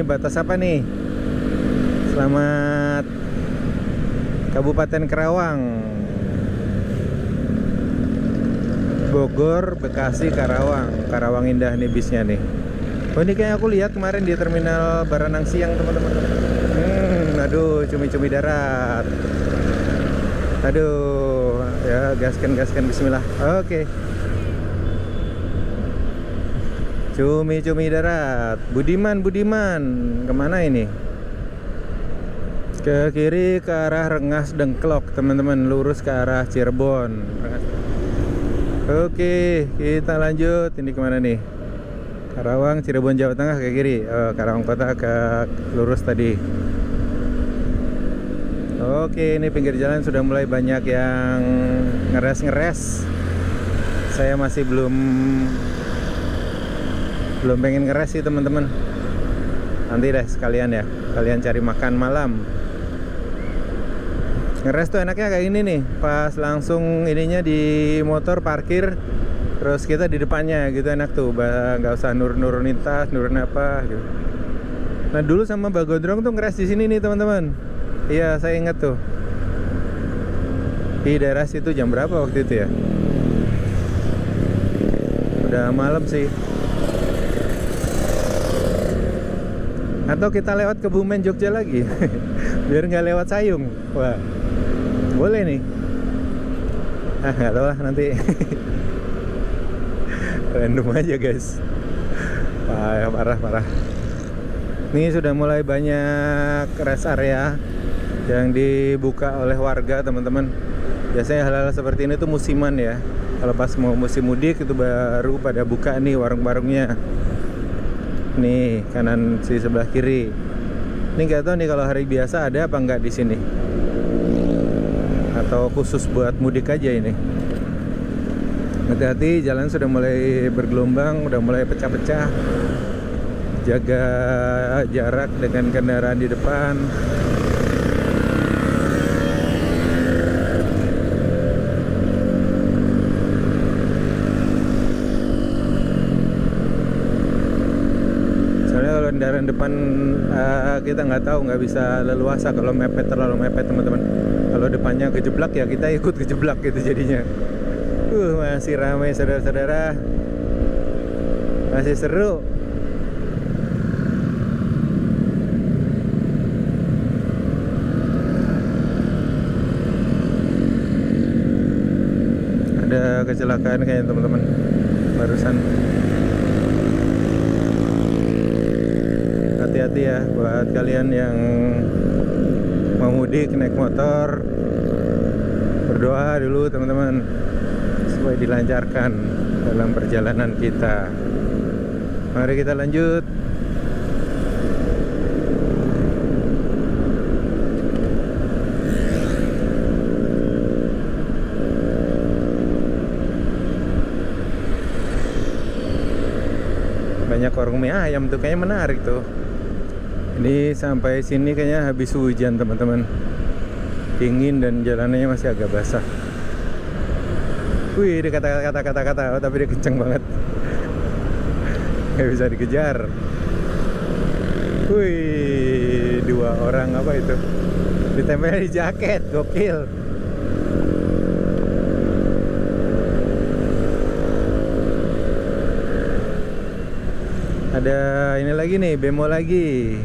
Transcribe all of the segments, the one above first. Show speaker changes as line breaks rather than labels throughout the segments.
batas apa nih? Selamat Kabupaten Karawang, Bogor, Bekasi, Karawang. Karawang Indah nih bisnya nih. Oh, ini kayak aku lihat kemarin di terminal Baranang Siang, teman-teman. Aduh, cumi-cumi darat. Aduh, ya gaskan bismillah. Oke. Cumi-cumi darat. Budiman, kemana ini? Ke kiri ke arah Rengas Dengklok, teman-teman, lurus ke arah Cirebon. Oke, kita lanjut. Ini kemana nih? Karawang, Cirebon, Jawa Tengah ke kiri. Karawang Kota ke lurus tadi. Oke, ini pinggir jalan sudah mulai banyak yang ngeres. Saya masih belum pengen ngeres sih, teman-teman. Nanti deh sekalian ya, kalian cari makan malam. Ngeres tuh enaknya kayak gini nih, pas langsung ininya di motor parkir, terus kita di depannya gitu, enak tuh, nggak usah nurunin tas, nurunin apa gitu. Nah dulu sama Mbak Gondrong tuh ngeres di sini nih, teman-teman. Iya, saya ingat tuh. Di daerah situ jam berapa waktu itu ya? Udah malam sih. Atau kita lewat Kebumen Jogja lagi biar nggak lewat Sayung. Wah, boleh nih. Nggak tahu lah nanti. Random aja guys. Parah. Ini sudah mulai banyak rest area yang dibuka oleh warga, teman-teman. Biasanya hal-hal seperti ini tuh musiman ya. Kalau pas mau musim mudik itu baru pada buka nih warung-warungnya. Nih kanan si sebelah kiri. Ini nggak tahu nih kalau hari biasa ada apa nggak di sini, atau khusus buat mudik aja ini. Hati-hati, jalan sudah mulai bergelombang, udah mulai pecah-pecah. Jaga jarak dengan kendaraan di depan. Kendaraan depan kita nggak tahu, nggak bisa leluasa kalau terlalu mepet, teman-teman. Kalau depannya kejeblak ya kita ikut kejeblak gitu jadinya. Masih ramai saudara-saudara, masih seru. Ada kecelakaan kayaknya, teman-teman, barusan. Hati-hati ya buat kalian yang mau mudik naik motor. Berdoa dulu, teman-teman, supaya dilancarkan dalam perjalanan kita. Mari kita lanjut. Banyak warung mie ayam tuh, kayaknya menarik tuh. Ini sampai sini kayaknya habis hujan, teman-teman. Dingin dan jalanannya masih agak basah. Wih, dia kata-kata, tapi dia kenceng banget. Gak bisa dikejar. Wih, 2 orang apa itu? Ditempel di jaket, gokil. Ada ini lagi nih, bemo lagi.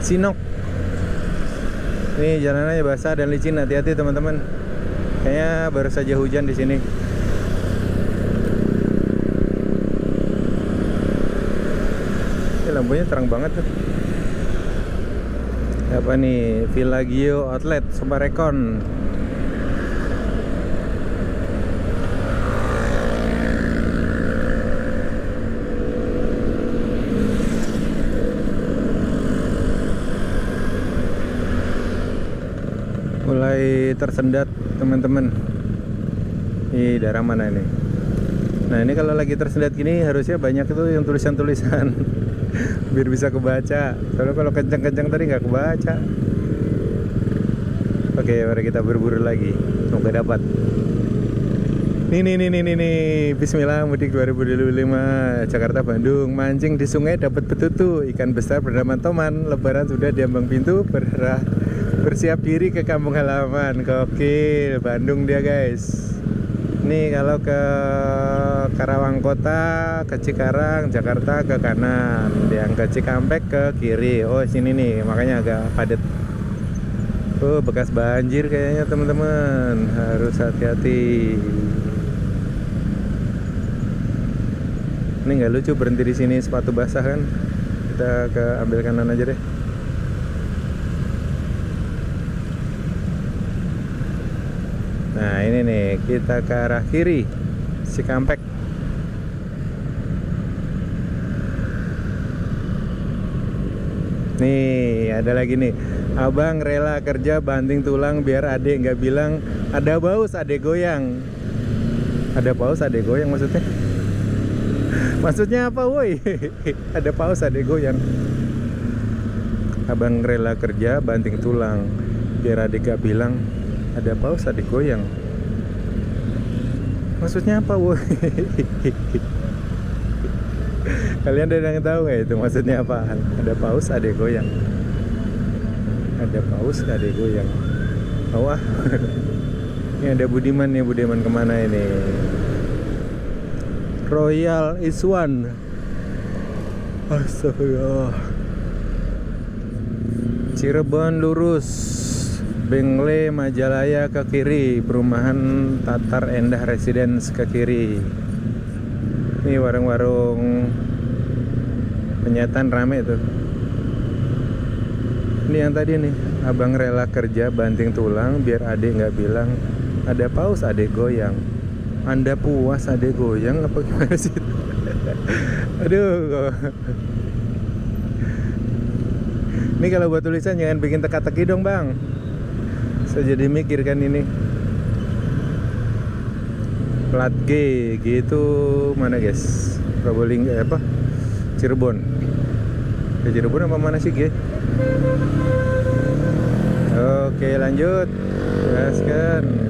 Sinok. Ini jalanannya basah dan licin, hati-hati teman-teman. Kayaknya baru saja hujan di sini. Ini lampunya terang banget tuh. Apa nih? Villagio Outlet Sumarekon. Mulai tersendat, teman-teman. Ini daerah mana ini? Nah, ini kalau lagi tersendat gini harusnya banyak itu yang tulisan-tulisan biar bisa kebaca. Soalnya kalau kencang-kencang tadi nggak kebaca. Oke, mari kita berburu lagi. Semoga dapat. Nih. Bismillah, mudik 2025 Jakarta Bandung. Mancing di sungai dapat betutu, ikan besar bernama Toman. Lebaran sudah di ambang pintu, bersiap diri ke kampung halaman. Gokil, Bandung dia guys. Nih kalau ke Karawang Kota, ke Cikarang, Jakarta ke kanan. Yang ke Cikampek ke kiri. Oh sini nih, makanya agak padat. Oh bekas banjir kayaknya teman-teman, harus hati-hati. Ini nggak lucu berhenti di sini sepatu basah kan? Kita ke ambil kanan aja deh. Nah ini nih kita ke arah kiri Cikampek. Nih ada lagi nih, abang rela kerja banting tulang biar adek nggak bilang ada baus adek goyang. Ada paus adek goyang maksudnya? Maksudnya apa woi? Ada paus adek goyang. Abang rela kerja banting tulang biar adek gak bilang ada paus adek goyang. Maksudnya apa woi? Kalian ada yang tahu nggak itu maksudnya apa? Ada paus adek goyang. Ada paus adek goyang. Oh ah. Ini ada Budiman nih, Budiman kemana ini? Royal Iswan. Astagfirullah. Cirebon lurus, Bengle Majalaya ke kiri, perumahan Tatar Endah Residence ke kiri. Ini warung-warung penyetan rame tuh. Ini yang tadi nih, abang rela kerja banting tulang biar adik nggak bilang ada paus adek goyang. Anda puas adek goyang apa gimana sih? Aduh. Ini kalau buat tulisan jangan bikin teka-teki dong bang. Saya jadi mikir kan ini. Plat G gitu mana guys? Probolinggo apa? Cirebon. Ke Cirebon apa mana sih G? Oke lanjut. Jelaskan.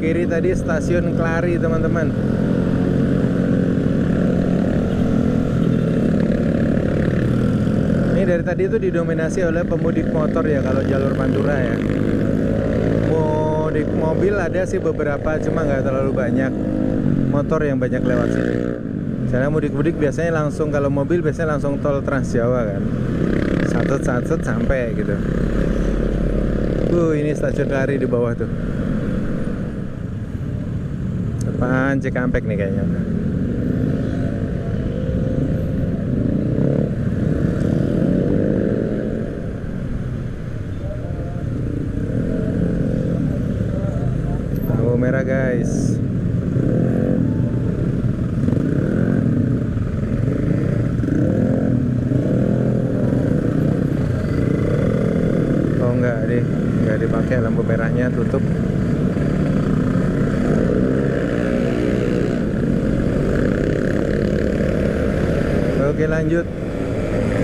Kiri tadi stasiun Klari teman-teman. Ini dari tadi itu didominasi oleh pemudik motor ya kalau jalur Pantura ya. Mudik mobil ada sih beberapa, cuma nggak terlalu banyak. Motor yang banyak lewat sini. Misalnya mudik-mudik biasanya langsung, kalau mobil biasanya langsung tol Trans Jawa kan. Satut sampai gitu. Ini stasiun Klari di bawah tuh. Depan Cikampek nih kayaknya. Lampu merah guys. Oh enggak dipakai lampu merahnya, tutup. Oke lanjut.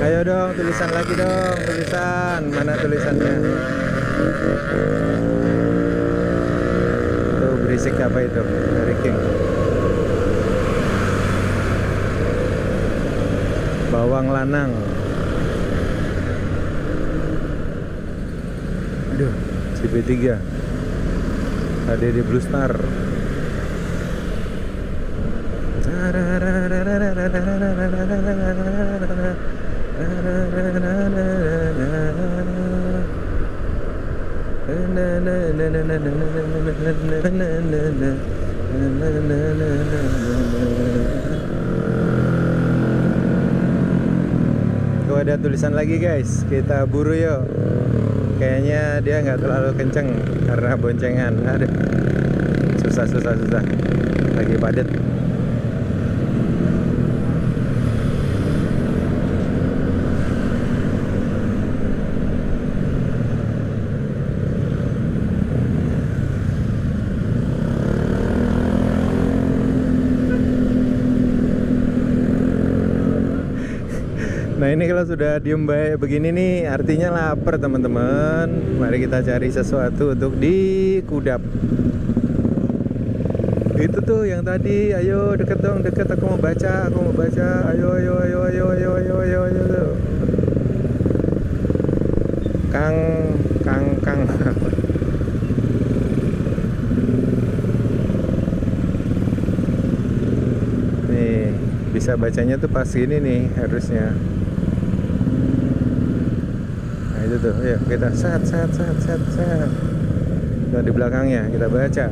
Ayo dong tulisan lagi dong, tulisan. Mana tulisannya? Tuh berisik apa itu? Dari King. Bawang lanang. Aduh, CP3. Ada di Blue Star. Tuh ada tulisan lagi guys, kita buru yuk. Kayaknya dia nggak terlalu kenceng karena boncengan. Aduh, susah, lagi padat. Nah ini kalau sudah diem baik begini nih artinya lapar teman-teman. Mari kita cari sesuatu untuk dikudap. Itu tuh yang tadi, ayo deket dong, deket, aku mau baca, ayo ayo ayo ayo ayo ayo ayo ayo. Kang. Nih bisa bacanya tuh pas gini nih harusnya. Nah itu tuh, ya kita set. Nah, di belakangnya kita baca.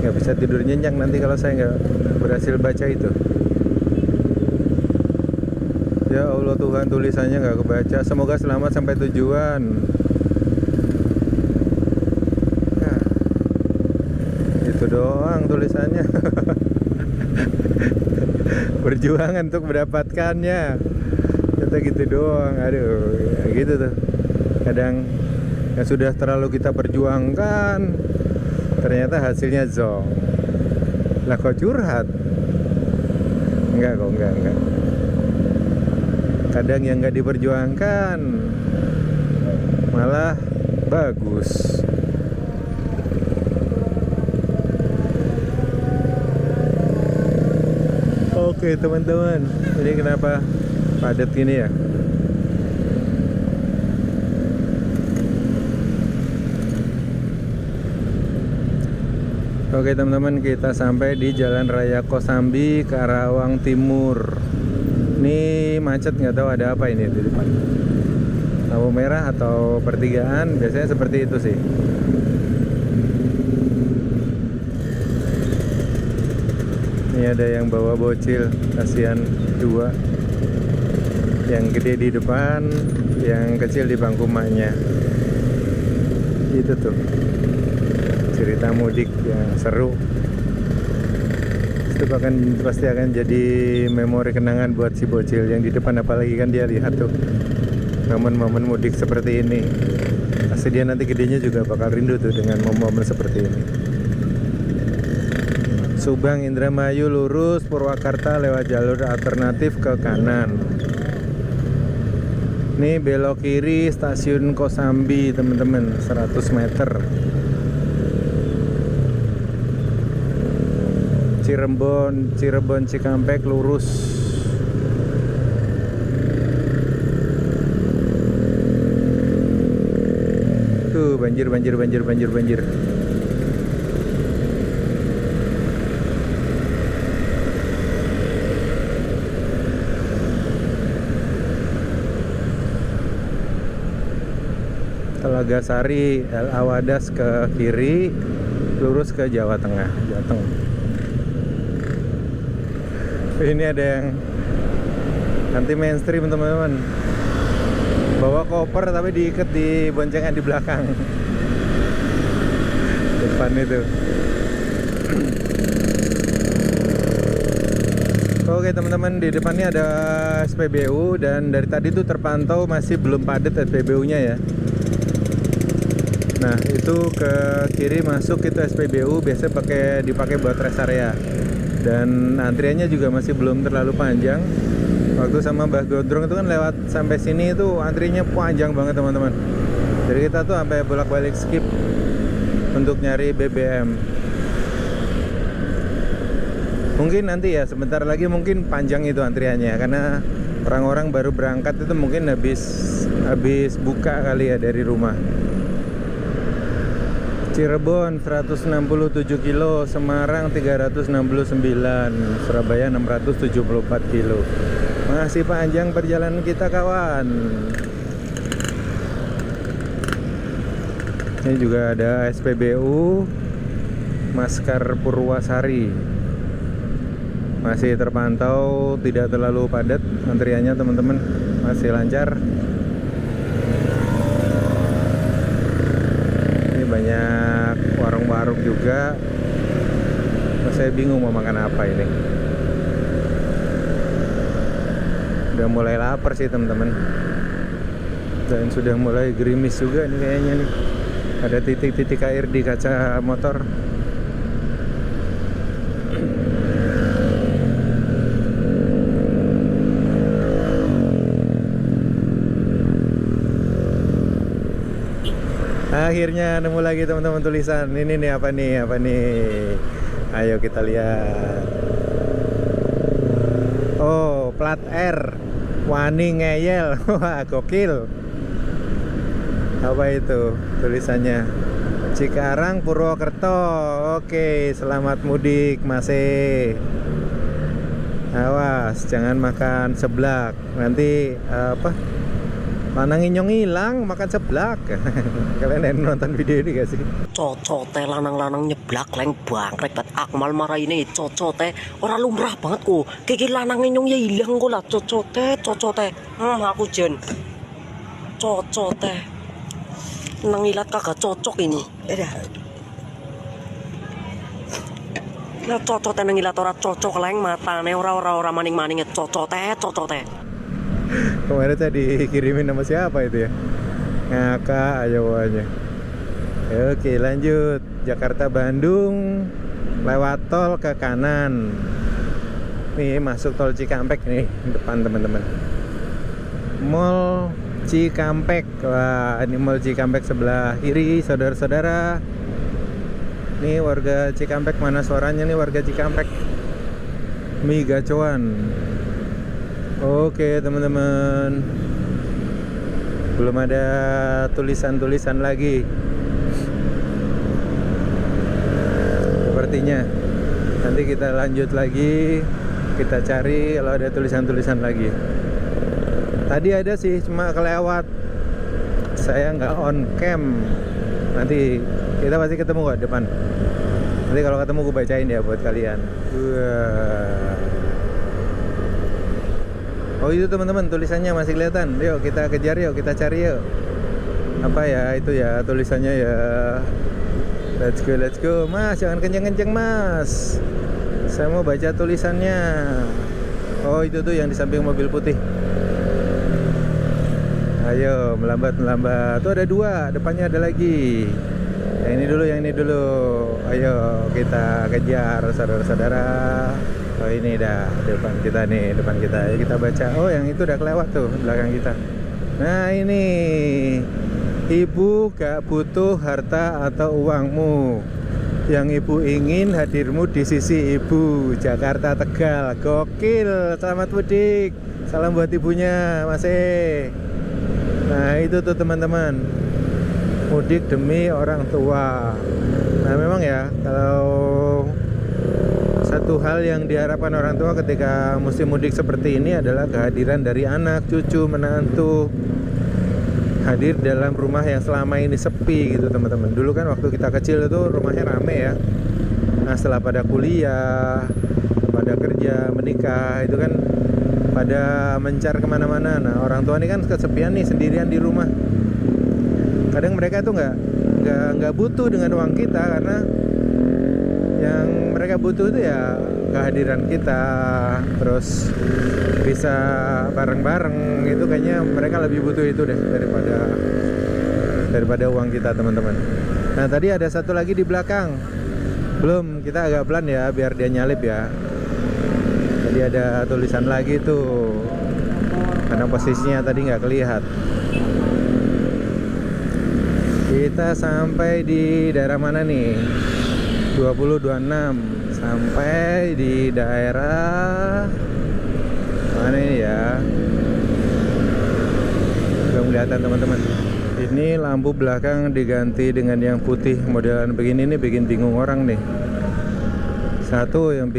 Nggak bisa tidur nyenyak nanti kalau saya nggak berhasil baca itu. Ya Allah Tuhan, tulisannya nggak kebaca. Semoga selamat sampai tujuan. Nah, itu doang tulisannya. Perjuangan untuk mendapatkannya. Kata gitu doang. Aduh, ya gitu tuh. Kadang yang sudah terlalu kita perjuangkan, ternyata hasilnya zong. Lah kok curhat? Enggak. Kadang yang nggak diperjuangkan malah bagus. Oke teman-teman, ini kenapa padat gini ya? Oke teman-teman, kita sampai di Jalan Raya Kosambi, Karawang Timur. Ini macet, nggak tahu ada apa ini di depan. Lampu merah atau pertigaan, biasanya seperti itu sih. Ini ada yang bawa bocil, kasihan dua. Yang gede di depan, yang kecil di bangku emaknya. Itu tuh cerita mudik yang seru. Itu pasti akan jadi memori kenangan buat si bocil yang di depan, apalagi kan dia lihat tuh momen-momen mudik seperti ini. Pasti dia nanti gedenya juga bakal rindu tuh dengan momen-momen seperti ini. Subang Indramayu lurus, Purwakarta lewat jalur alternatif ke kanan. Ini belok kiri stasiun Kosambi teman-teman, 100 meter. Cirebon Cikampek lurus. Tuh banjir. Telaga Sari, El Awadas ke kiri, lurus ke Jawa Tengah, Jateng. Ini ada yang anti mainstream teman-teman, bawa koper tapi diikat di boncengan di belakang depan itu. Oke teman-teman, di depannya ada SPBU dan dari tadi tuh terpantau masih belum padat SPBU-nya ya. Nah itu ke kiri masuk itu SPBU, biasanya dipakai buat rest area. Dan antriannya juga masih belum terlalu panjang. Waktu sama Mbah Gondrong itu kan lewat sampai sini itu antrinya panjang banget teman-teman. Jadi kita tuh sampai bolak-balik skip untuk nyari BBM. Mungkin nanti ya sebentar lagi mungkin panjang itu antriannya, karena orang-orang baru berangkat itu mungkin habis buka kali ya dari rumah. Cirebon 167 kilo, Semarang 369, Surabaya 674 kilo. Masih panjang perjalanan kita kawan. Ini juga ada SPBU Maskar Purwasari. Masih terpantau tidak terlalu padat antriannya teman-teman, masih lancar. Banyak warung-warung juga. Saya bingung mau makan apa ini. Udah mulai lapar sih teman-teman. Dan sudah mulai gerimis juga nih kayaknya nih. Ada titik-titik air di kaca motor. Akhirnya nemu lagi teman-teman tulisan. Ini nih apa nih? Ayo kita lihat. Oh, plat R. Wani ngeyel. Wah, gokil. Apa itu tulisannya? Cikarang Purwokerto. Oke, selamat mudik Mas. Awas, jangan makan seblak. Nanti lanang inyong hilang makan seblak. Kalian ada nonton video ini gak sih?
Cocote lanang-lanang nyeblak leng bangkrek bat akmal marah ini cocote orang lumrah banget kok. Kiki lanang inyong ya hilang kok lah cocote. Aku jen cocote nang ilat kagak cocok ini. Ya cocote nang ilat ora cocok leng matane ora maning-maning cocote.
Kemarin saya dikirimin sama siapa itu ya? Ngakak aja wanya. Oke, lanjut. Jakarta Bandung lewat tol ke kanan. Nih masuk tol Cikampek nih depan teman-teman. Mall Cikampek. Wah, ini Mall Cikampek sebelah kiri saudara-saudara. Nih warga Cikampek, mana suaranya nih warga Cikampek? Mie gacoan. Oke teman-teman, belum ada tulisan-tulisan lagi sepertinya. Nanti kita lanjut lagi, kita cari kalau ada tulisan-tulisan lagi. Tadi ada sih, cuma kelewat. Saya nggak on cam. Nanti kita pasti ketemu kok depan. Nanti kalau ketemu gue bacain ya buat kalian. Wah. Oh itu teman-teman, tulisannya masih kelihatan. Yuk kita kejar, yuk kita cari yuk. Apa ya itu ya tulisannya ya? Let's go Mas, jangan kenceng-kenceng Mas. Saya mau baca tulisannya. Oh itu tuh yang di samping mobil putih. Ayo melambat. Tuh ada dua, depannya ada lagi. Yang ini dulu. Ayo kita kejar saudara-saudara. Oh ini dah depan kita. Ayo kita baca. Oh yang itu udah kelewat tuh belakang kita. Nah ini, ibu gak butuh harta atau uangmu. Yang ibu ingin hadirmu di sisi ibu. Jakarta Tegal. Gokil. Selamat mudik. Salam buat ibunya Mas. Nah itu tuh teman-teman, mudik demi orang tua. Nah memang ya, kalau satu hal yang diharapkan orang tua ketika musim mudik seperti ini adalah kehadiran dari anak, cucu, menantu, hadir dalam rumah yang selama ini sepi gitu teman-teman. Dulu kan waktu kita kecil itu rumahnya rame ya. Nah setelah pada kuliah, pada kerja, menikah, itu kan pada mencar kemana-mana. Nah orang tua ini kan kesepian nih, sendirian di rumah. Kadang mereka tuh nggak butuh dengan uang kita, karena yang mereka butuh itu ya kehadiran kita, terus bisa bareng-bareng. Itu kayaknya mereka lebih butuh itu deh daripada uang kita teman-teman. Nah tadi ada satu lagi di belakang, belum, kita agak pelan ya biar dia nyalip ya. Tadi ada tulisan lagi tuh, karena posisinya tadi nggak kelihatan. Kita sampai di daerah mana nih? 2026, sampai di daerah mana ini ya? Belum kelihatan teman-teman. Ini lampu belakang diganti dengan yang putih, modelan begini nih bikin bingung orang nih. Satu yang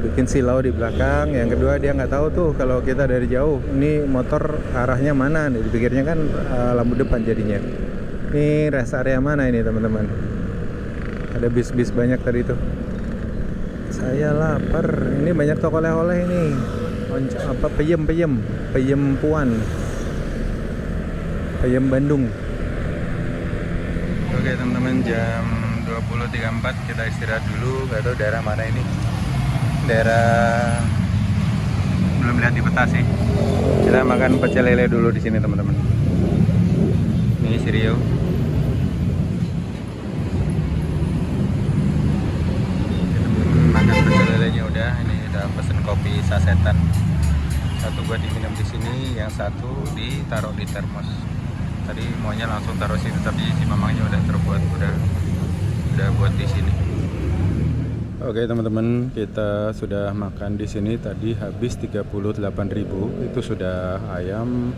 bikin silau di belakang, yang kedua dia nggak tahu tuh kalau kita dari jauh ini motor arahnya mana nih, dipikirnya kan lampu depan jadinya. Ini rest area mana ini teman-teman? Ada bis-bis banyak tadi tuh. Saya lapar. Ini banyak toko oleh-oleh ini. Apa peyem puan, peyem Bandung. Oke teman-teman, jam 20.34 kita istirahat dulu. Gak tahu daerah mana ini. Daerah belum lihat di peta sih. Kita makan pecel lele dulu di sini teman-teman. Ini si Rio. Makan pecel lelenya udah. Ini udah pesen kopi sasetan. Satu buat diminum di sini, yang satu ditaruh di termos. Tadi maunya langsung taruh situ, tapi si mamangnya udah udah buat di sini. Oke teman-teman, kita sudah makan di sini tadi habis 38.000. Itu sudah ayam,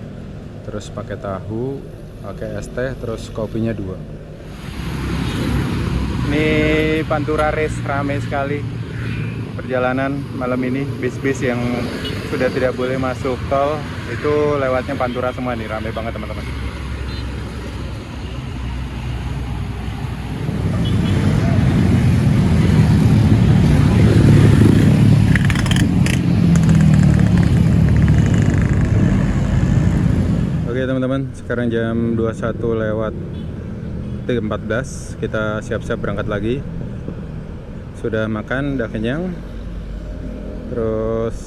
terus pakai tahu, pakai es teh, terus kopinya 2. Ini Pantura Race ramai sekali perjalanan malam ini. Bis-bis yang sudah tidak boleh masuk tol itu lewatnya Pantura semua nih, ramai banget teman-teman. Oke teman-teman, sekarang jam 21:14, kita siap-siap berangkat lagi. Sudah makan, udah kenyang. Terus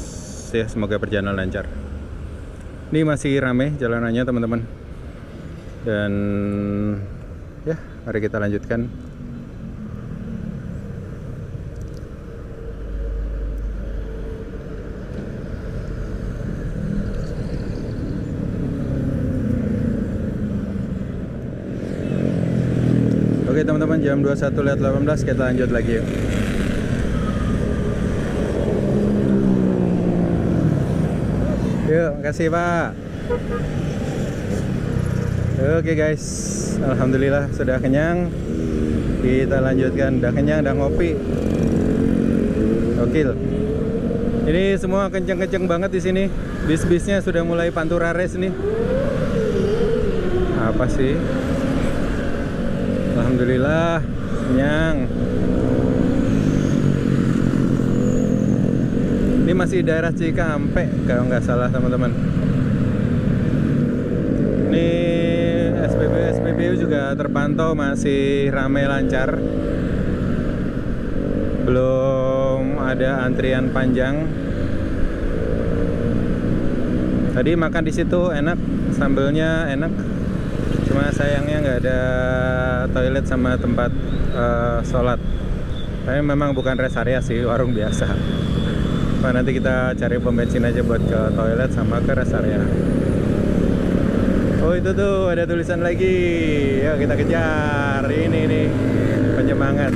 ya semoga perjalanan lancar. Ini masih rame jalanannya teman-teman. Dan ya, mari kita lanjutkan. Oke teman-teman, jam 21:18 kita lanjut lagi yuk. Yuk, makasih Pak. Oke guys, alhamdulillah sudah kenyang. Kita lanjutkan, udah kenyang, udah ngopi. Gokil. Ini semua kenceng-kenceng banget di sini. Bis-bisnya sudah mulai Pantura Race nih. Apa sih? Alhamdulillah kenyang. Ini masih daerah Cikampek kalau nggak salah teman-teman. Ini SPBU juga terpantau masih ramai lancar. Belum ada antrian panjang. Tadi makan di situ enak, sambelnya enak. Cuma sayangnya nggak ada toilet sama tempat sholat. Tapi memang bukan rest area sih, warung biasa. Nah, nanti kita cari pom bensin aja buat ke toilet sama ke rest area. Oh itu tuh ada tulisan lagi. Yuk kita kejar. Ini nih penyemangat.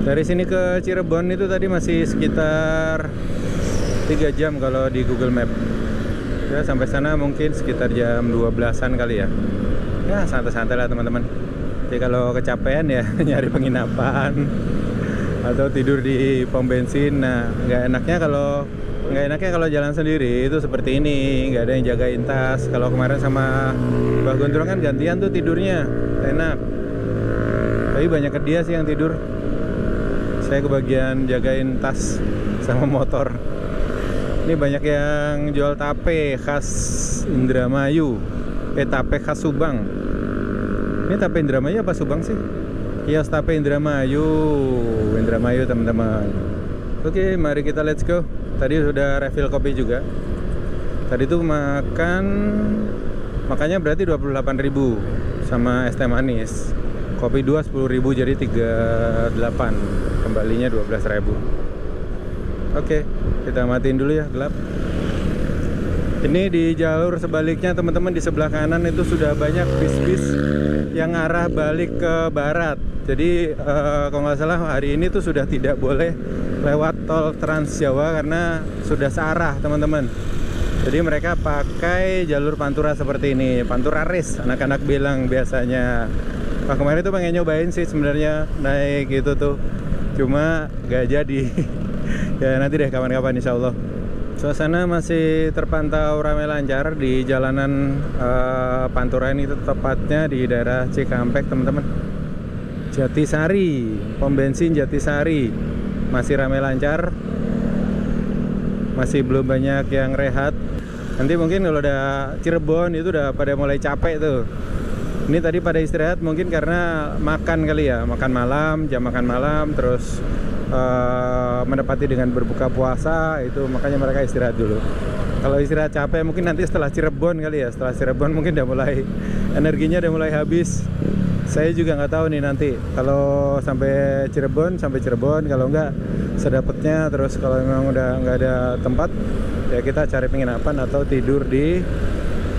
Dari sini ke Cirebon itu tadi masih sekitar 3 jam kalau di Google Map. Ya sampai sana mungkin sekitar jam 12-an kali ya. Ya santai-santai lah teman-teman. Jadi kalau kecapean ya nyari penginapan atau tidur di pom bensin. Nah nggak enaknya kalau jalan sendiri itu seperti ini, nggak ada yang jagain tas. Kalau kemarin sama Mbah Gondrong kan gantian tuh tidurnya, enak. Tapi banyak ke dia sih yang tidur. Saya kebagian jagain tas sama motor. Ini banyak yang jual tape khas Indramayu. Tape khas Subang. Ini tape Indramayu apa Subang sih? Kios tape Indramayu. Indramayu teman-teman. Oke, mari kita let's go. Tadi sudah refill kopi juga. Tadi tuh makannya berarti 28.000 sama es teh manis. Kopi 2 10.000 jadi 38. Kembalinya 12.000. Oke, kita matiin dulu ya, gelap. Ini di jalur sebaliknya teman-teman, di sebelah kanan itu sudah banyak bis-bis yang arah balik ke barat. Jadi kalau nggak salah hari ini tuh sudah tidak boleh lewat tol Trans Jawa karena sudah searah teman-teman. Jadi mereka pakai jalur Pantura seperti ini, Pantura Race anak-anak bilang biasanya. Nah, kemarin tuh pengen nyobain sih sebenarnya naik gitu tuh, cuma gak jadi. Ya nanti deh kapan-kapan insya Allah. Suasana masih terpantau ramai lancar di jalanan Pantura ini, tepatnya di daerah Cikampek teman-teman. Jatisari, pom bensin Jatisari masih ramai lancar, masih belum banyak yang rehat. Nanti mungkin kalau udah Cirebon itu udah pada mulai capek tuh. Ini tadi pada istirahat mungkin karena makan kali ya, makan malam, jam makan malam, terus mendapati dengan berbuka puasa itu, makanya mereka istirahat dulu. Kalau istirahat capek mungkin nanti setelah Cirebon kali ya, setelah Cirebon mungkin udah mulai energinya udah mulai habis. Saya juga nggak tahu nih nanti kalau sampai Cirebon, kalau nggak sedapatnya. Terus kalau memang udah nggak ada tempat, ya kita cari penginapan atau tidur di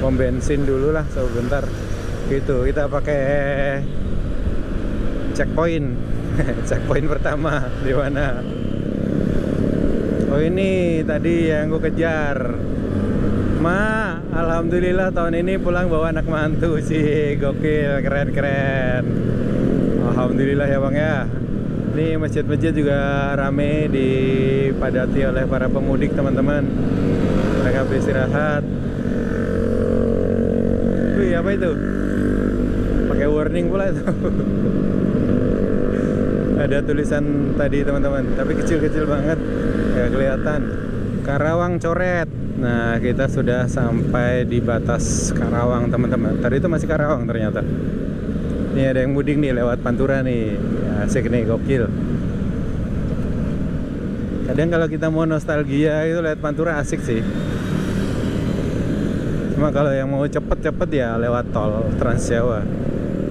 pom bensin dulu lah sebentar. Gitu, kita pakai checkpoint. Checkpoint pertama di mana? Oh ini tadi yang gue kejar. Ma, alhamdulillah tahun ini pulang bawa anak mantu sih, gokil, keren. Alhamdulillah ya bang ya. Ini masjid-masjid juga rame, dipadati oleh para pemudik teman-teman. Mereka beristirahat. Wih, apa itu? Pakai warning pula itu. Ada tulisan tadi teman-teman, tapi kecil-kecil banget, nggak kelihatan. Karawang coret. Nah, kita sudah sampai di batas Karawang teman-teman. Tadi itu masih Karawang ternyata. Ini ada yang mudik nih lewat Pantura nih. Asik nih, gokil. Kadang kalau kita mau nostalgia itu lewat Pantura asik sih. Cuma kalau yang mau cepet-cepet ya lewat tol Trans Jawa.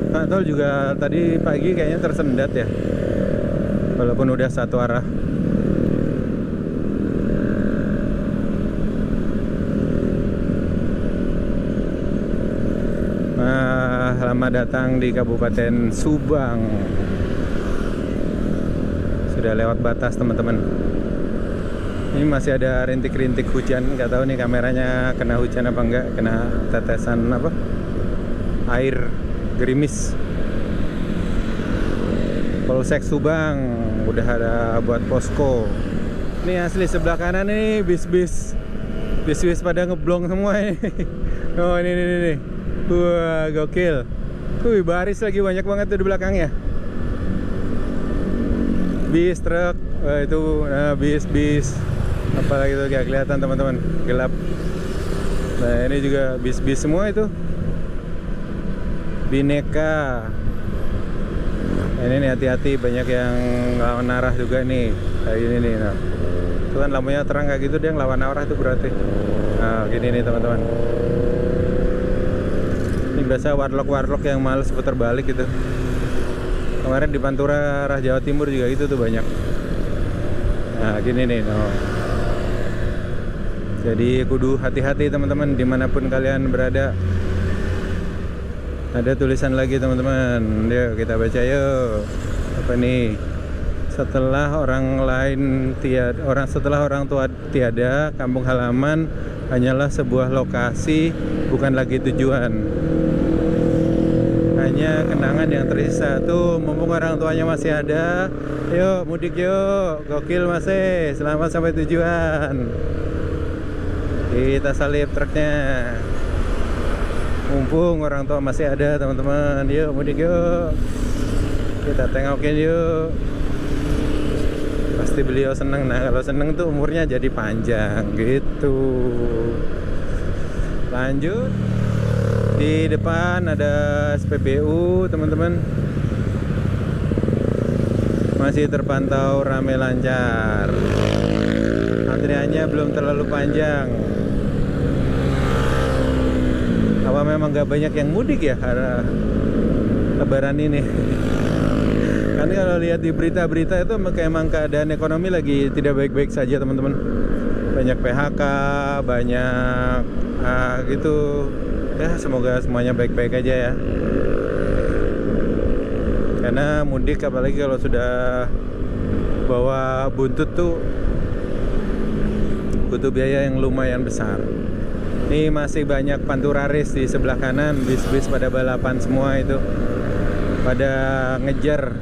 Nah, tol juga tadi pagi kayaknya tersendat ya. Walaupun udah satu arah. Selamat datang di Kabupaten Subang. Sudah lewat batas teman-teman. Ini masih ada rintik-rintik hujan. Nggak tahu nih kameranya kena hujan apa enggak. Kena tetesan apa, air gerimis. Polsek Subang udah ada buat posko. Ini asli sebelah kanan nih bis-bis pada ngeblong semua ini. Oh ini. Wah, gokil. Wih, baris lagi banyak banget tuh di belakangnya. Bis, truk, itu bis. Apalagi itu gak kelihatan teman-teman, gelap. Nah ini juga bis semua itu. Bineka. Ini nih hati-hati, banyak yang lawan arah juga nih. Kayak gini nih. Nah, itu kan lampunya terang kayak gitu, dia ngelawan arah itu berarti. Nah gini nih teman-teman. Ini biasa warlock yang males putar balik gitu. Kemarin di Pantura arah Jawa Timur juga gitu tuh banyak. Nah gini nih no. Jadi kudu hati-hati teman-teman dimanapun kalian berada. Ada tulisan lagi teman-teman. Yuk kita baca yuk. Apa nih? Setelah orang tua tiada, kampung halaman hanyalah sebuah lokasi, bukan lagi tujuan. Hanya kenangan yang tersisa. Tuh, mumpung orang tuanya masih ada, yuk mudik yuk, gokil masih, selamat sampai tujuan. Kita salip truknya. Mumpung orang tua masih ada teman-teman, yuk mudik yuk. Kita tengokin yuk. Pasti beliau seneng. Nah kalau seneng tuh umurnya jadi panjang gitu. Lanjut. Di depan ada SPBU teman-teman. Masih terpantau ramai lancar. Antriannya belum terlalu panjang. Apa memang gak banyak yang mudik ya karena Lebaran ini? Kan kalau lihat di berita-berita itu emang keadaan ekonomi lagi tidak baik-baik saja teman-teman. Banyak PHK, banyak gitu. Ya semoga semuanya baik-baik aja ya. Karena mudik apalagi kalau sudah bawa buntut tuh butuh biaya yang lumayan besar. Ini masih banyak panturaris di sebelah kanan, bis-bis pada balapan semua itu. Pada ngejar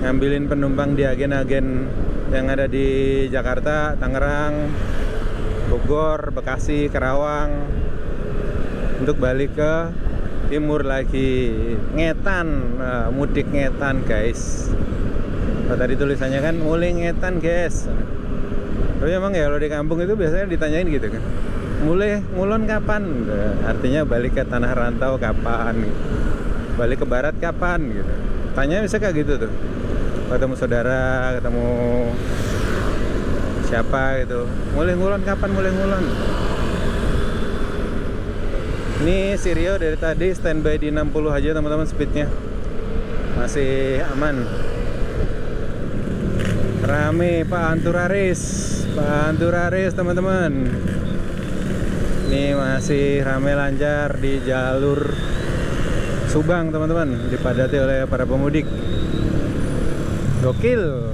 ngambilin penumpang di agen-agen yang ada di Jakarta, Tangerang, Bogor, Bekasi, Karawang untuk balik ke timur lagi. Ngetan, mudik Ngetan guys. Nah, tadi tulisannya kan mulai Ngetan guys. Tapi emang ya kalau di kampung itu biasanya ditanyain gitu kan, mulai ngulon kapan? Artinya balik ke tanah rantau kapan? Balik ke barat kapan gitu. Tanya bisa kayak gitu tuh. Ketemu saudara, ketemu siapa gitu. Mulai ngulon kapan? Mulai ngulon. Ini Sirio dari tadi standby di 60 aja teman-teman speednya. masih aman. Rame Panturaris teman-teman. Ini masih rame lancar di jalur Subang teman-teman, dipadati oleh para pemudik. Gokil.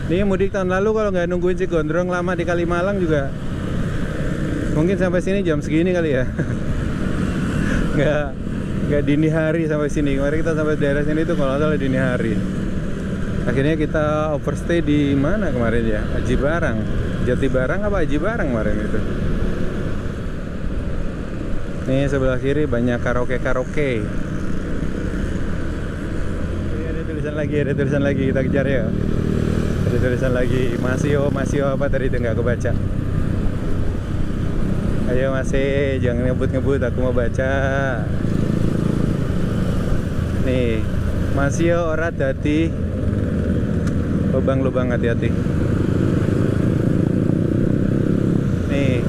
Ini mudik tahun lalu kalau nggak nungguin si Gondrong lama di Kalimalang juga mungkin sampai sini jam segini kali ya. nggak dini hari sampai sini. Kemarin kita sampai daerah sini tuh kalau nggak salah dini hari. Akhirnya kita overstay di mana kemarin ya? Aji Barang, Jati Barang apa Aji Barang kemarin itu? Nih sebelah kiri banyak karaoke. Ini ada tulisan lagi, kita kejar ya. Ada tulisan lagi, masih apa tadi itu nggak kebaca. Ayo masih, jangan ngebut, aku mau baca. Nih, masih ora dadi lubang-lubang, hati-hati. Nih,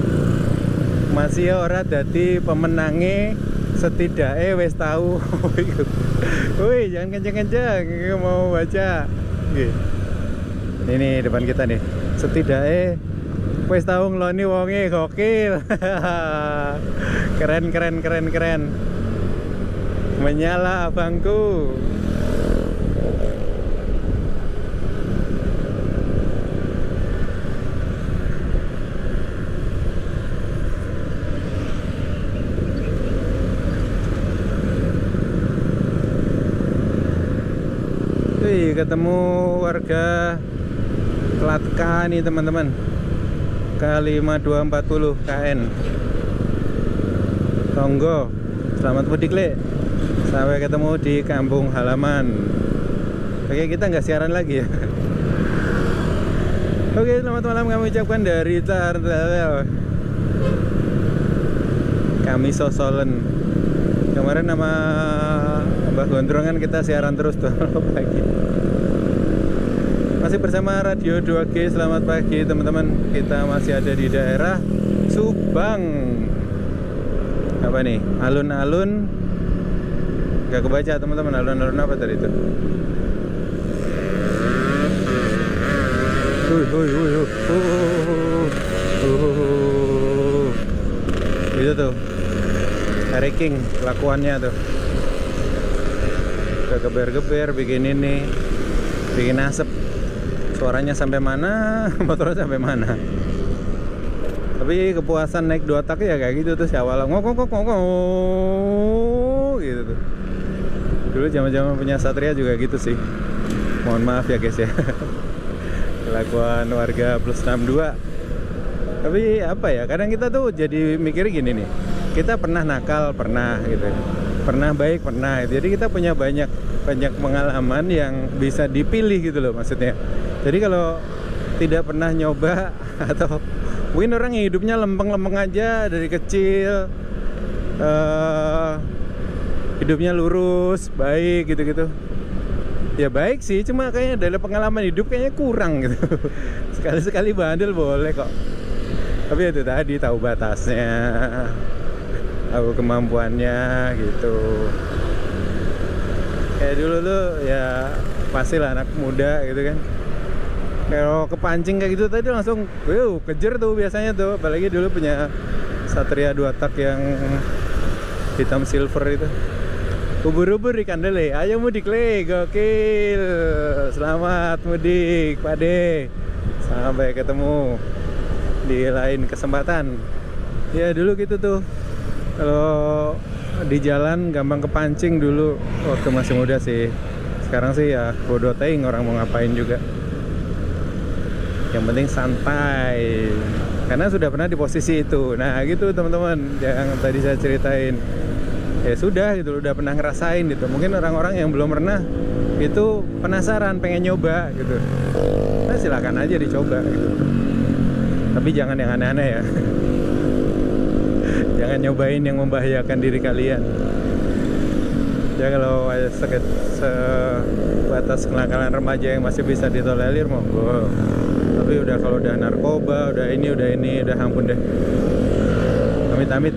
masih ora dadi pemenange setidaknya wis tahu. Woi, jangan kenceng-kenceng, mau baca. Ini depan kita nih. Setidaknya wis tahu ngeloni wonge, gokil. Keren. Menyala abangku. Ketemu warga Klatka nih teman-teman, K5240 KN. Tonggo, selamat mudik Le. Sampai ketemu di kampung halaman. Oke, kita nggak siaran lagi ya. Oke, selamat malam kami ucapkan dari kami Sosolen. Kemarin nama Mbah Gondrongan kita siaran terus tuh pagi. Masih bersama Radio 2G. Selamat pagi teman-teman. Kita masih ada di daerah Subang. Apa nih? Alun-alun. Gak kebaca teman-teman. Alun-alun apa tadi itu? Itu tuh King kelakuannya tuh. Kegeber-geber bikin ini, bikin asap. Suaranya sampai mana, motornya sampai mana. Tapi kepuasan naik 2 tak ya kayak gitu tuh, si awal ngok gitu tuh. Dulu zaman-zaman punya Satria juga gitu sih. Mohon maaf ya guys ya. Kelakuan warga plus 62. Tapi apa ya, kadang kita tuh jadi mikir gini nih. Kita pernah nakal, pernah gitu. Pernah baik, pernah. Jadi kita punya banyak pengalaman yang bisa dipilih gitu loh maksudnya. Jadi kalau tidak pernah nyoba atau mungkin orang yang hidupnya lempeng-lempeng aja dari kecil, hidupnya lurus, baik gitu-gitu. Ya baik sih, cuma kayaknya dari pengalaman hidup kayaknya kurang gitu. Sekali-sekali bandel boleh kok. Tapi itu tadi tahu batasnya, tahu kemampuannya gitu. Kayak dulu tuh ya pastilah anak muda gitu kan. Kalau kepancing kayak gitu tadi langsung kejar tuh biasanya tuh. Apalagi dulu punya Satria 2 tak yang hitam silver itu. Ubur-ubur ikan lele, ayo mudik Le, gokil. Selamat mudik Pak De. Sampai ketemu di lain kesempatan. Ya dulu gitu tuh. Kalau di jalan gampang kepancing dulu waktu masih muda sih. Sekarang sih ya bodo teing, orang mau ngapain juga. Yang penting santai, karena sudah pernah di posisi itu. Nah gitu teman-teman, yang tadi saya ceritain. Ya sudah gitu, udah pernah ngerasain gitu. Mungkin orang-orang yang belum pernah itu penasaran, pengen nyoba gitu. Nah silakan aja dicoba gitu. Tapi jangan yang aneh-aneh ya. Jangan nyobain yang membahayakan diri kalian. Ya kalau sebatas kenakalan remaja yang masih bisa ditolerir monggo. Tapi udah kalau udah narkoba, udah ampun deh. Amit-amit.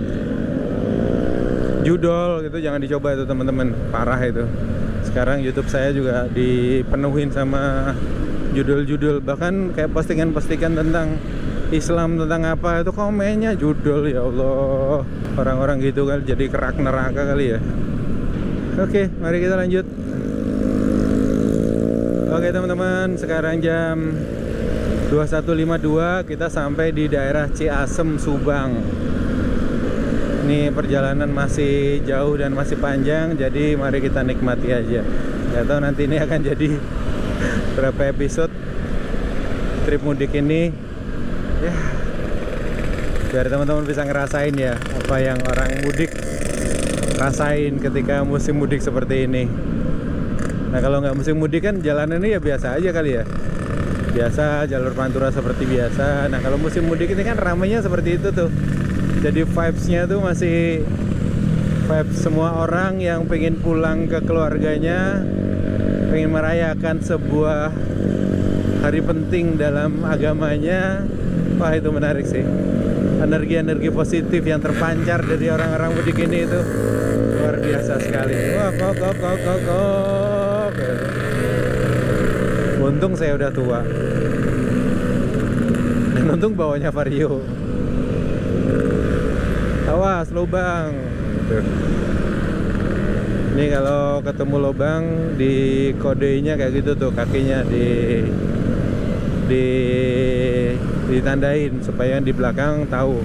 Judol gitu jangan dicoba itu teman-teman, parah itu. Sekarang YouTube saya juga dipenuhin sama judul-judul, bahkan kayak postingan-postingan tentang Islam, tentang apa itu komennya judul, ya Allah. Orang-orang gitu kan jadi kerak neraka kali ya. Oke, mari kita lanjut. Oke teman-teman, sekarang jam 21.52, kita sampai di daerah Ciasem, Subang. Ini perjalanan masih jauh dan masih panjang, jadi mari kita nikmati aja. Gak tahu nanti ini akan jadi berapa episode trip mudik ini. Ya, biar teman-teman bisa ngerasain ya apa yang orang mudik rasain ketika musim mudik seperti ini. Nah kalau nggak musim mudik kan jalanannya ya biasa aja kali ya. Biasa, jalur pantura seperti biasa. Nah kalau musim mudik ini kan ramainya seperti itu tuh. Jadi vibes-nya tuh masih vibes semua orang yang pengen pulang ke keluarganya, pengen merayakan sebuah hari penting dalam agamanya. Wah itu menarik sih. Energi-energi positif yang terpancar dari orang-orang mudik ini itu luar biasa sekali. Wah kok. Untung saya udah tua. Dan untung bawanya Vario. Awas lubang. Ini kalau ketemu lubang di kodenya kayak gitu tuh, kakinya ditandain supaya yang di belakang tahu.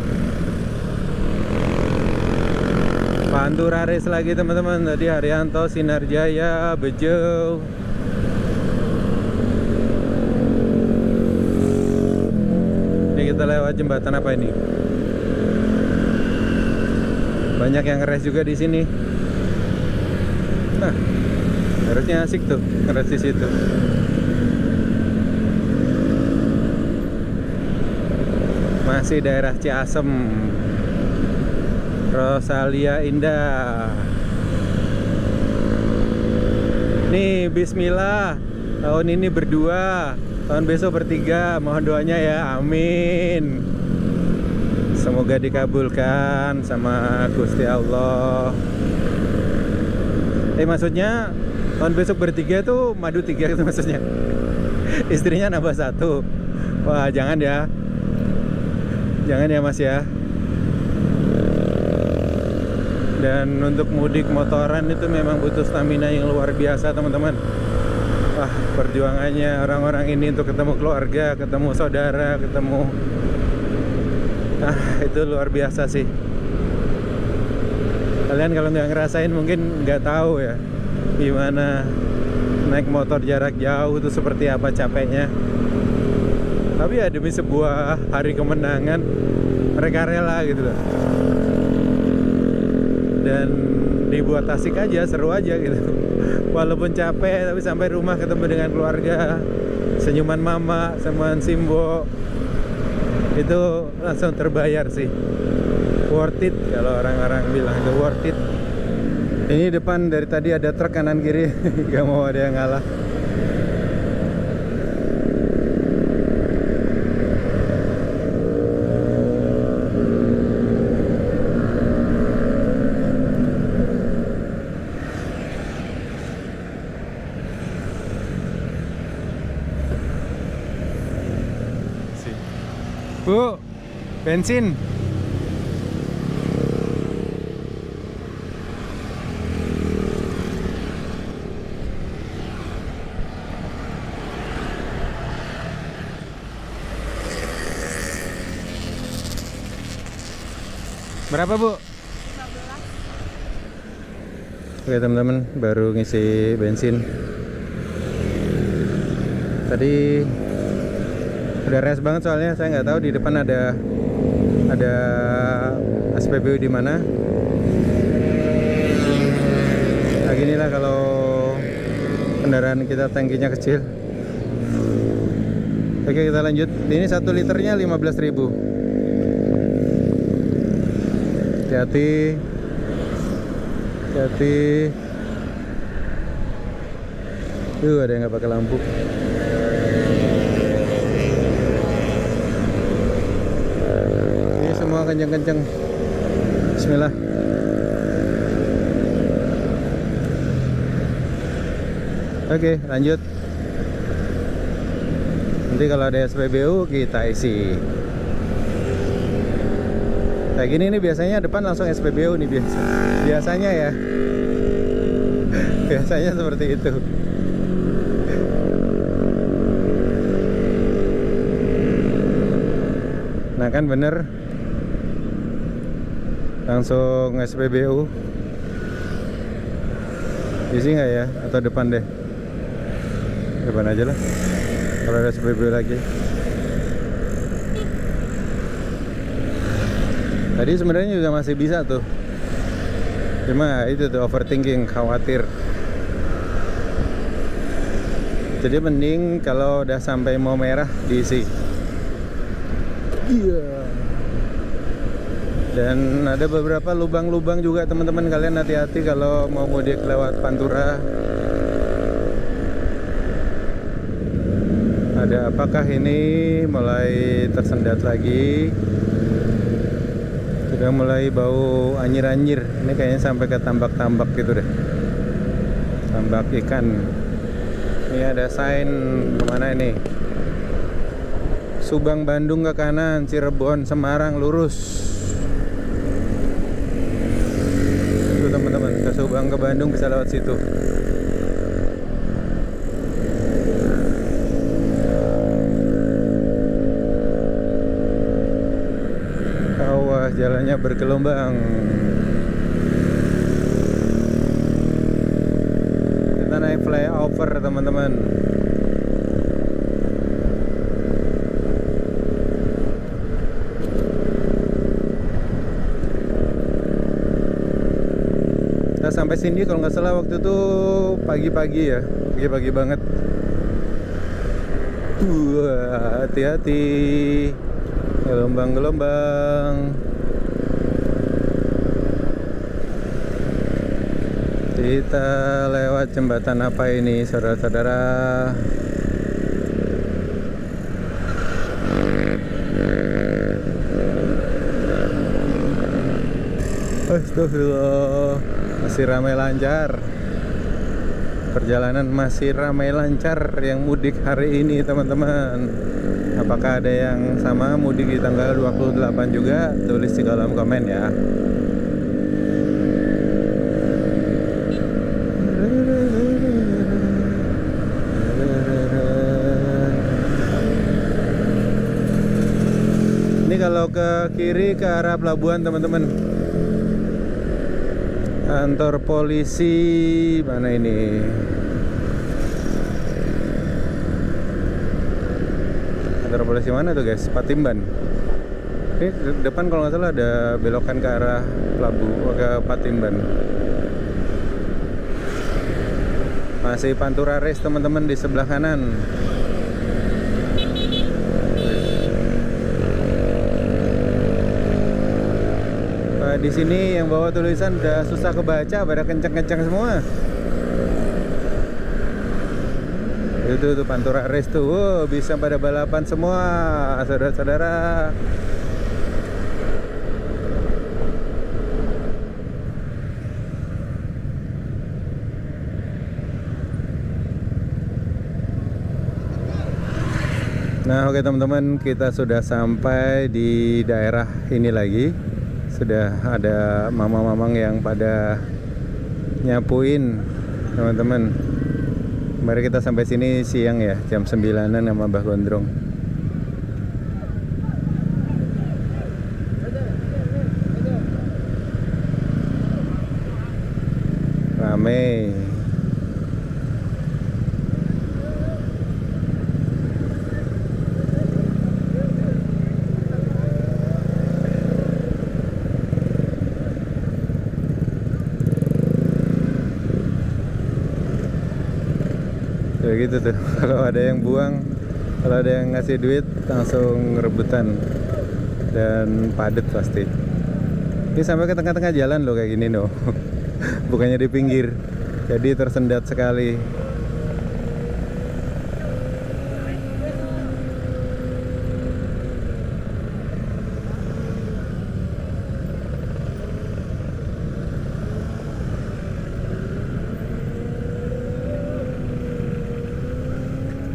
Pantura race lagi teman-teman. Tadi Haryanto, Sinarjaya, Bejo. Ini kita lewat jembatan apa ini? Banyak yang ngeres juga di sini. Nah, harusnya asik tuh ngeres di situ. Masih daerah Ciasem, Rosalia Indah. Nih bismillah, tahun ini berdua, tahun besok bertiga. Mohon doanya ya, amin. Semoga dikabulkan sama Gusti Allah. Maksudnya tahun besok bertiga tuh madu 3 itu maksudnya. Istrinya nambah 1. Wah jangan ya. Jangan ya mas ya. Dan untuk mudik motoran itu memang butuh stamina yang luar biasa teman-teman. Wah perjuangannya orang-orang ini untuk ketemu keluarga, ketemu saudara, ketemu itu luar biasa sih. Kalian kalau nggak ngerasain mungkin nggak tahu ya gimana naik motor jarak jauh itu seperti apa capeknya. Tapi ya demi sebuah hari kemenangan mereka rela gitu loh. Dan dibuat asik aja, seru aja gitu. Walaupun capek tapi sampai rumah ketemu dengan keluarga, senyuman mama, senyuman Simbo, itu langsung terbayar sih. Worth it kalau orang-orang bilang itu worth it. Ini depan dari tadi ada truk kanan kiri, gak mau ada yang ngalah. Bu, bensin. Berapa bu? 15. Oke teman-teman, baru ngisi bensin. Tadi udah rest banget soalnya saya nggak tahu di depan ada SPBU di mana. Nah ginilah kalau kendaraan kita tangkinya kecil. Oke kita lanjut. Ini 1 liternya 15.000. Hati-hati. Ada yang nggak pakai lampu. Ini semua kenceng-kenceng. Bismillah. Oke, lanjut. Nanti kalau ada SPBU kita isi. Kayak gini nih biasanya depan langsung SPBU nih biasanya ya. Biasanya seperti itu. Nah kan bener, langsung SPBU. Isi nggak ya? Atau depan deh? Depan aja lah. Kalau ada SPBU lagi. Tadi sebenarnya juga masih bisa tuh. Cuma itu tuh overthinking, khawatir. Jadi mending kalau udah sampai mau merah diisi. Iya. Dan ada beberapa lubang-lubang juga teman-teman, kalian hati-hati kalau mau mudik lewat Pantura. Ada apakah ini mulai tersendat lagi? Sudah mulai bau anyir-anyir. Ini kayaknya sampai ke tambak-tambak gitu deh. Tambak ikan. Ini ada sign kemana ini? Subang Bandung ke kanan, Cirebon Semarang lurus. Itu teman-teman, ke Subang ke Bandung bisa lewat situ. Awas, jalannya bergelombang. Kita naik flyover teman-teman. Kita sampai sini kalau nggak salah waktu itu pagi-pagi ya, pagi-pagi banget. Wah, hati-hati, gelombang-gelombang. Kita lewat jembatan apa ini, saudara-saudara? Astagfirullah. Masih ramai lancar. Perjalanan masih ramai lancar yang mudik hari ini teman-teman. Apakah ada yang sama mudik di tanggal 28 juga? Tulis di kolom komen ya. Ini kalau ke kiri ke arah pelabuhan teman-teman. Kantor polisi mana ini? Kantor polisi mana tuh guys? Patimban. Ini depan kalau nggak salah ada belokan ke arah ke Patimban. Masih Pantura Race teman-teman di sebelah kanan. Di sini yang bawa tulisan udah susah kebaca, pada kenceng-kenceng semua. Itu tuh Pantura Race tuh, wow, bisa pada balapan semua, saudara-saudara. Nah, oke teman-teman, kita sudah sampai di daerah ini lagi. Sudah ada mama-mamang yang pada nyapuin teman-teman. Mari kita sampai sini siang ya, jam 9-an sama Mbah Gondrong. Rame. Ya gitu tuh. Kalau ada yang buang, kalau ada yang ngasih duit langsung rebutan dan padet pasti. Ini sampai ke tengah-tengah jalan loh kayak gini loh. Bukannya di pinggir. Jadi tersendat sekali.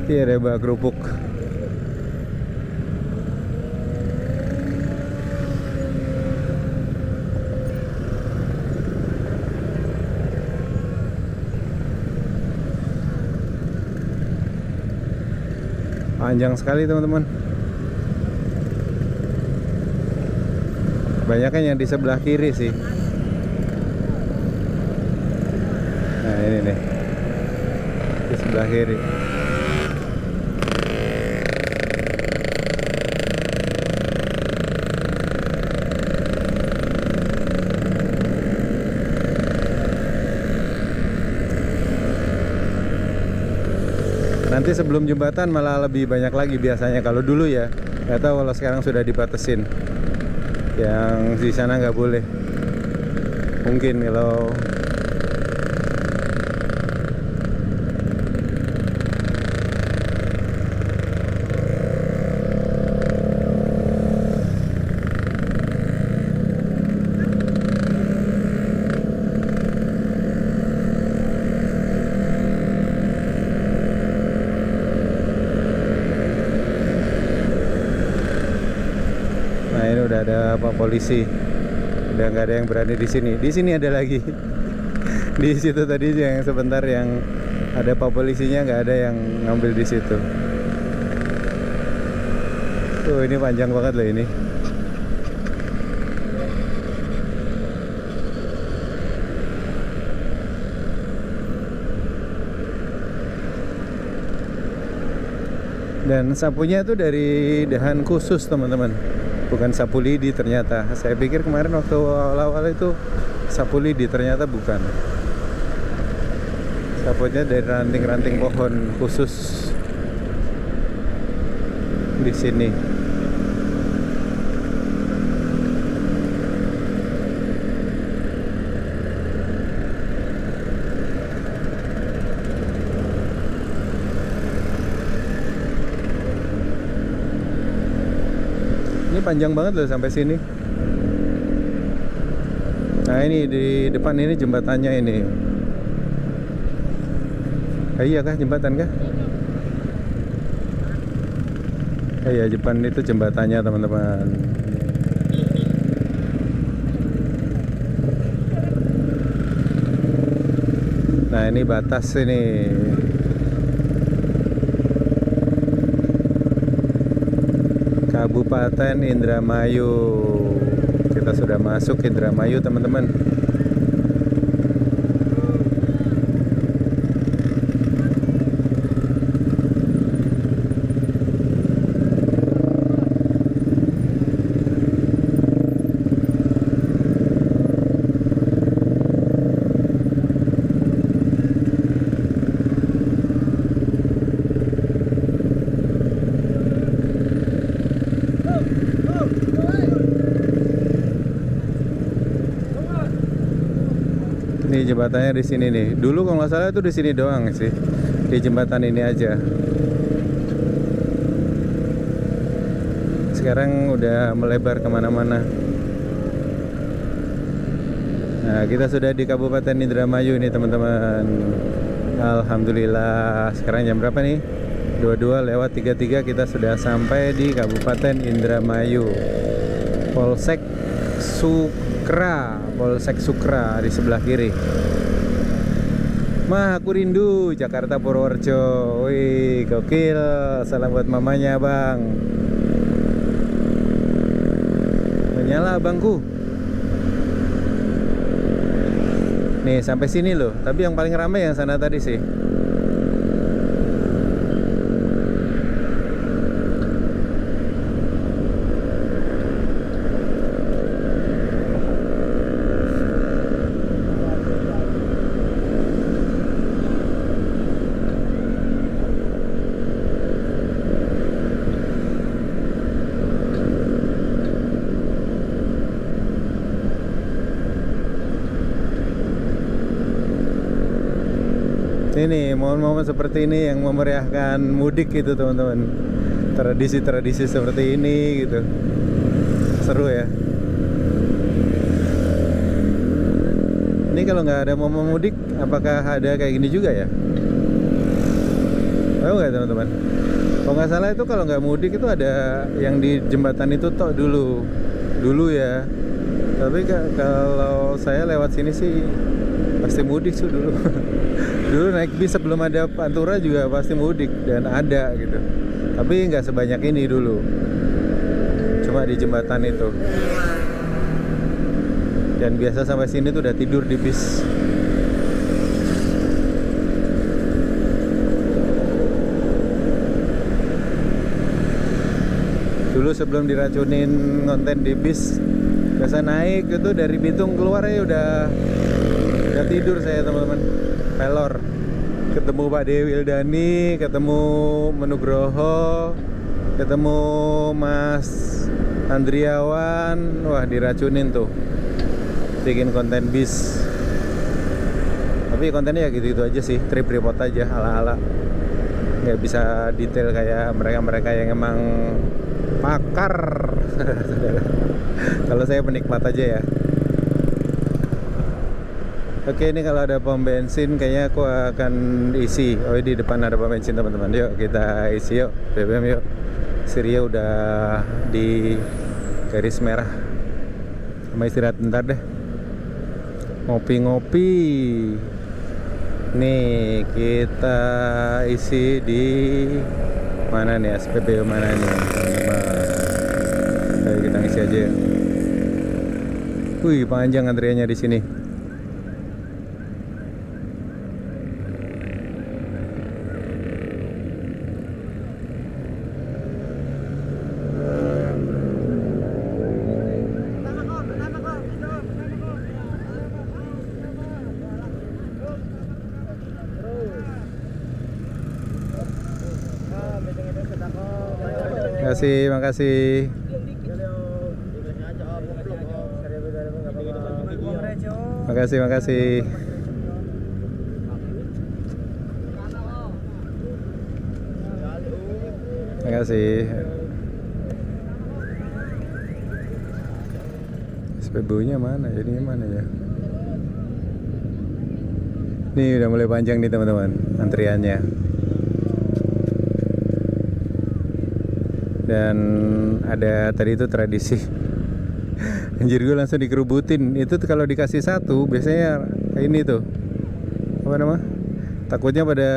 Iya, ada bak kerupuk. Panjang sekali teman-teman. Banyaknya yang di sebelah kiri sih. Nah ini nih, di sebelah kiri. Nanti sebelum jembatan malah lebih banyak lagi biasanya. Kalau dulu ya, nggak tahu kalau sekarang sudah dibatasin. Yang di sana nggak boleh. Mungkin kalau udah ada Pak Polisi, udah nggak ada yang berani di sini. Di sini ada lagi. Di situ tadi yang sebentar yang ada Pak Polisinya, nggak ada yang ngambil di situ. Tuh ini panjang banget loh ini. Dan sapunya tuh dari dahan khusus teman-teman, bukan sapu lidi ternyata. Saya pikir kemarin waktu awal-awal itu sapu lidi, ternyata bukan. Sapunya dari ranting-ranting pohon khusus di sini. Ini panjang banget loh sampai sini. Nah ini di depan ini jembatannya ini. Iya kah jembatan kah? Iya depan itu jembatannya teman-teman. Nah ini batas ini. Kabupaten Indramayu. Kita sudah masuk Indramayu teman-teman. Ini jembatannya di sini nih. Dulu kalau nggak salah itu di sini doang sih, di jembatan ini aja. Sekarang udah melebar kemana-mana. Nah, kita sudah di Kabupaten Indramayu ini teman-teman. Alhamdulillah. Sekarang jam berapa nih? 22:33 kita sudah sampai di Kabupaten Indramayu. Polsek Sukra di sebelah kiri. Mah aku rindu Jakarta Purworejo. Wih, gokil. Salam buat mamanya, Bang. Menyala abangku. Nih, sampai sini loh. Tapi yang paling ramai yang sana tadi sih. Ini momen-momen seperti ini yang memeriahkan mudik gitu teman-teman. Tradisi-tradisi seperti ini gitu, seru ya. Ini kalau nggak ada momen mudik, apakah ada kayak gini juga ya? Tahu nggak teman-teman? Kalau nggak salah itu kalau nggak mudik itu ada yang di jembatan itu tok dulu ya. Tapi kalau saya lewat sini sih pasti mudik sih dulu. Dulu naik bis sebelum ada Pantura juga pasti mudik dan ada gitu. Tapi nggak sebanyak ini dulu. Cuma di jembatan itu. Dan biasa sampai sini tuh udah tidur di bis. Dulu sebelum diracunin ngonten di bis, biasa naik itu dari Bitung keluar ya udah tidur saya teman-teman. Pelor. Ketemu Pak Dewi Wildani, ketemu Menugroho, ketemu Mas Andriawan, wah diracunin tuh. Bikin konten bis. Tapi kontennya ya gitu-gitu aja sih, trip report aja ala-ala. Nggak bisa detail kayak mereka-mereka yang emang pakar. Kalau saya penikmat aja ya. Oke, ini kalau ada pom bensin kayaknya aku akan isi. Oh, di depan ada pom bensin teman-teman. Yuk kita isi yuk BBM yuk. Siria udah di garis merah. Sama istirahat bentar deh. Ngopi-ngopi. Nih kita isi di mana nih, SPBU mana nih teman-teman. Ayo kita isi aja ya. Wih, panjang antriannya di sini. Makasih. Makasih. SPBU-nya mana? Jadinya mana ya? Nih udah mulai panjang nih teman-teman antriannya. Dan ada tadi itu tradisi anjir gue langsung dikerubutin. Itu kalau dikasih satu biasanya kayak ini tuh apa nama, takutnya pada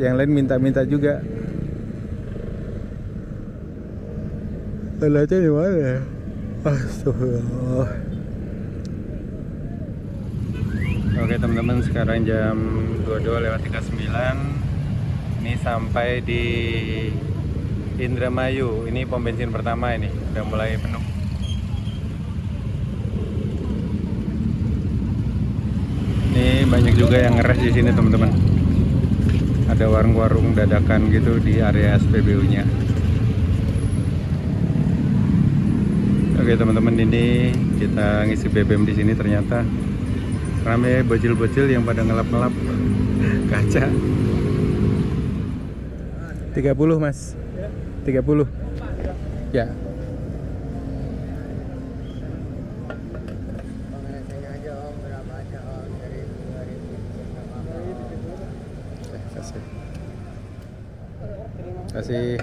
yang lain minta-minta juga. Toiletnya di mana ya? Astagfirullah. Oke teman-teman, sekarang jam 22:39. Ini sampai di Indramayu. Ini pom bensin pertama, ini udah mulai penuh. Ini banyak juga yang ngeres di sini teman-teman. Ada warung-warung dadakan gitu di area SPBU-nya. Oke teman-teman, ini kita ngisi BBM di sini ternyata ramai bocil-bocil yang pada ngelap-ngelap kaca. 30 mas. 30 ya. Kasih.